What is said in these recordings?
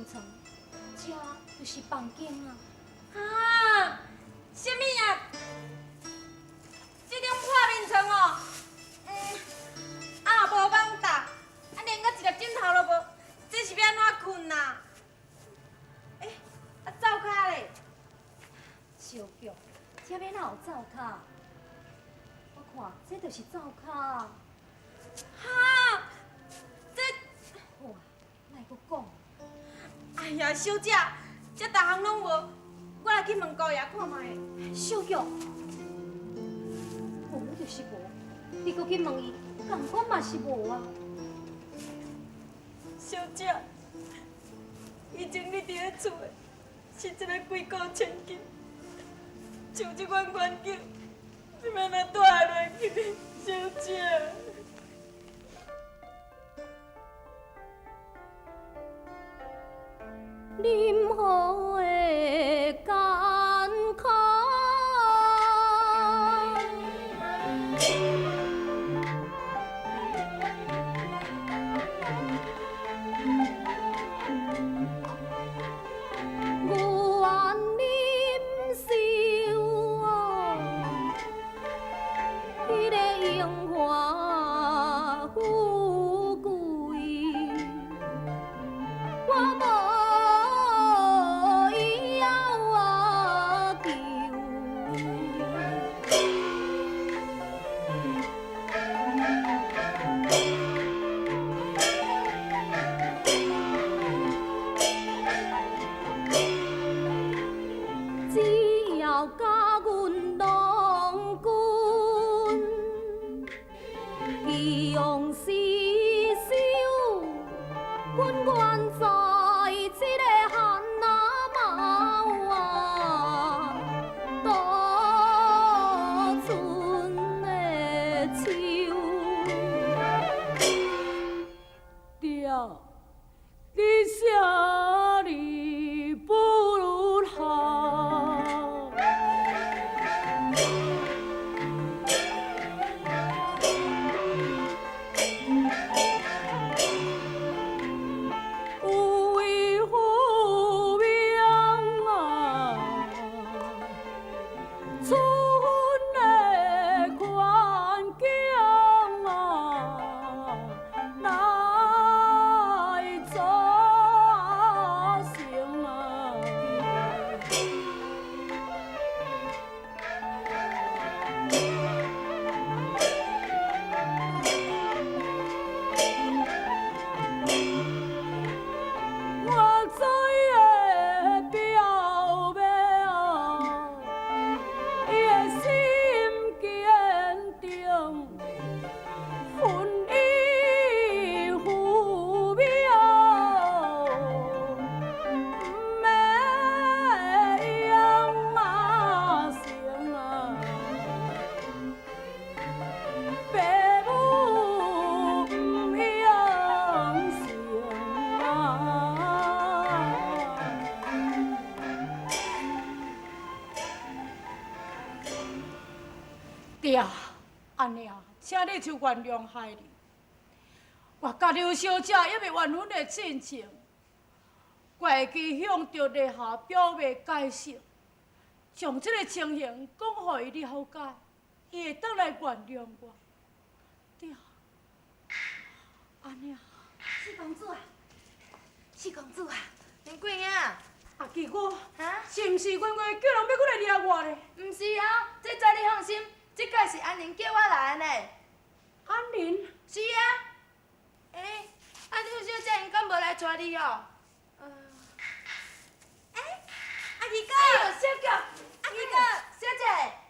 眠床，这就是房间啊！啊，什么呀？这张破眠床哦，无网搭，连个一粒枕头都无，这是要安怎困呐？灶骹咧？小玉，这边哪有灶骹？我看这就是灶骹。哈，这，哇，哪个讲？哎呀，小姐，这逐项拢无，我来去问姑爷看卖。小玉，无就是无，你搁去问伊，共款嘛是无啊。小姐，以前你伫咧厝的，是一个贵国千金，像这款环境，你要哪住落去呢？小姐。任何的艰苦，我愿忍受哦，迄个荣华富贵，我无。只要甲阮郎君义勇死守，阮愿在这个汉那猫啊，渡春的秋。爹，你啥哩不如好？有为父命啊，出阮的环境啊，来做成啊。我知的表妹啊，伊的心坚定，分伊父命，不免养马成啊，爸母不养成啊。爹，安尼啊，请你就原谅害你。我甲刘小姐也未完阮的亲情，我会去向着地下表妹解释，将这个情形讲互伊了解，伊会当来原谅我。爹，安尼啊。四公主啊，四公主啊，恁贵囝，阿基哥，哈？是毋是冤冤叫人要过来抓我呢？毋是啊，这载你放心，这届是安宁叫我来的呢。安宁，是啊。刘小姐因敢无来找你哦？阿二哥，哎呦，小姐，阿二哥，小姐，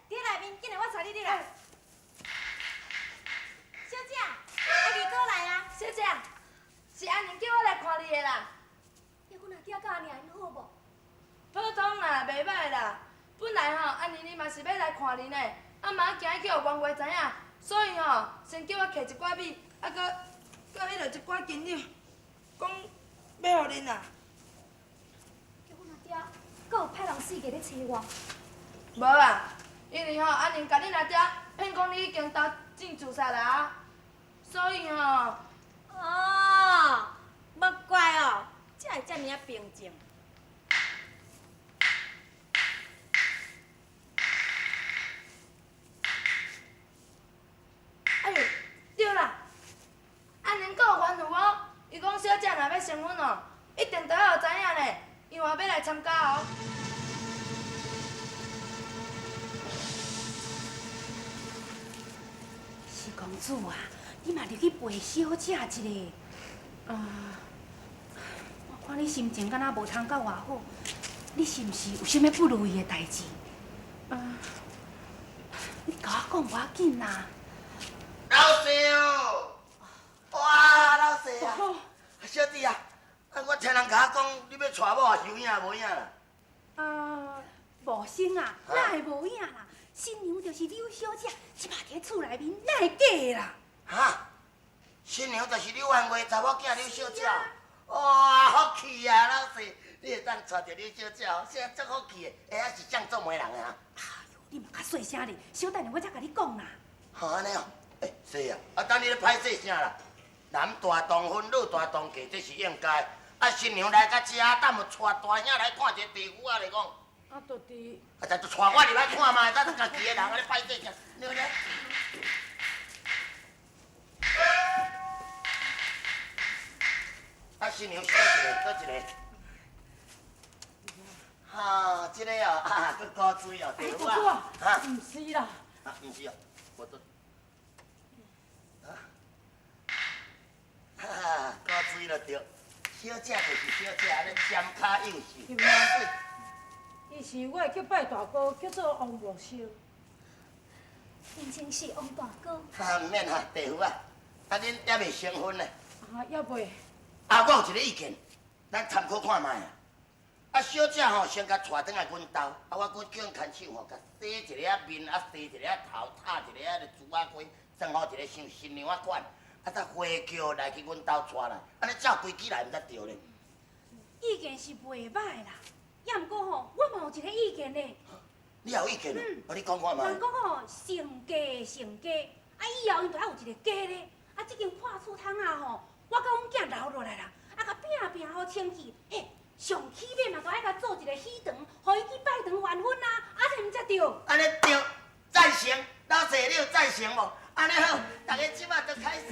你内面，紧来我带你入来。小姐，阿二哥来啊！小姐，是安宁叫我来看你的啦。要阮阿爹甲安尼因好无？普通啦，袂歹啦。本来吼，安宁你嘛是要来看你呢，啊嘛惊去互冤家知影，所以吼，先叫我摕一寡米，啊搁迄落一寡金两，讲要互恁啦。叫阮阿爹，阁有派人四个咧找我。无啊，因为吼，安宁甲恁阿爹骗讲你已经投进自杀啦，所以吼，哦，莫怪哦，这会遮尔啊平情。哎呦，对啦，安宁阁有吩咐我，伊讲小姐若要成婚哦，一定都要有知影呢，因为要来参加哦。是公主啊，你嘛入去陪小姐一个。我看你心情敢若无通到偌好，你是毋是有啥物不如意的代志？你甲我讲，无要紧啦。老师哦，哇，老师啊，小弟啊，我听人甲我讲，你要娶某啊，是有影无影啦？无生啊，哪会无影啦？新娘就是柳小姐，即马伫厝内面，哪会假啦？哈，新娘就是柳万月查某囝柳小姐。哇，福气啊，老师，你会当娶着柳小姐哦，现在足福气的，下仔是正做媒人的啊。哎呦，你嘛较细声咧，小等下我才甲你讲啦。好安尼哦，是啊，等你咧歹势啥啦？男大当婚，女大当嫁，这是应该。新娘来到遮，等要带大兄来看一个地府啊来讲。到底就带我入来看嘛，咱家己的人啊咧歹势啥？你咧？新娘倒一个，哈，这个哦，佮高水哦，对啊，哈，唔是啦，唔是哦，我都，哈，高水就对，小姐就是小姐，咧尖卡幼秀。对啊，伊是我叫拜大哥，叫做王木秀。变成是王大哥。哈，唔免哈，地府啊，恁还未成婚呢。也未。我有一个意见，咱参考看卖啊。小姐吼，先甲带转来阮兜，我叫因牵手吼，甲洗一个面，洗一个头，擦一个珠仔龟，装好一个像新娘仔款，再花轿来去阮兜带来，安尼照规矩来毋才对咧。意见是袂歹啦，也毋过吼，我嘛有一个意见咧。你也有意见哦？你讲看卖。人讲吼，成家，以后因着爱有一个家咧，即间破厝窗啊吼。我甲阮囝留落来啦，甲拼好清气，嘿，上起码嘛，都爱甲做一个喜堂，互伊去拜堂完婚啊，这毋才对。安尼对，赞成，老细你有赞成无？安尼好，大家即马就开始。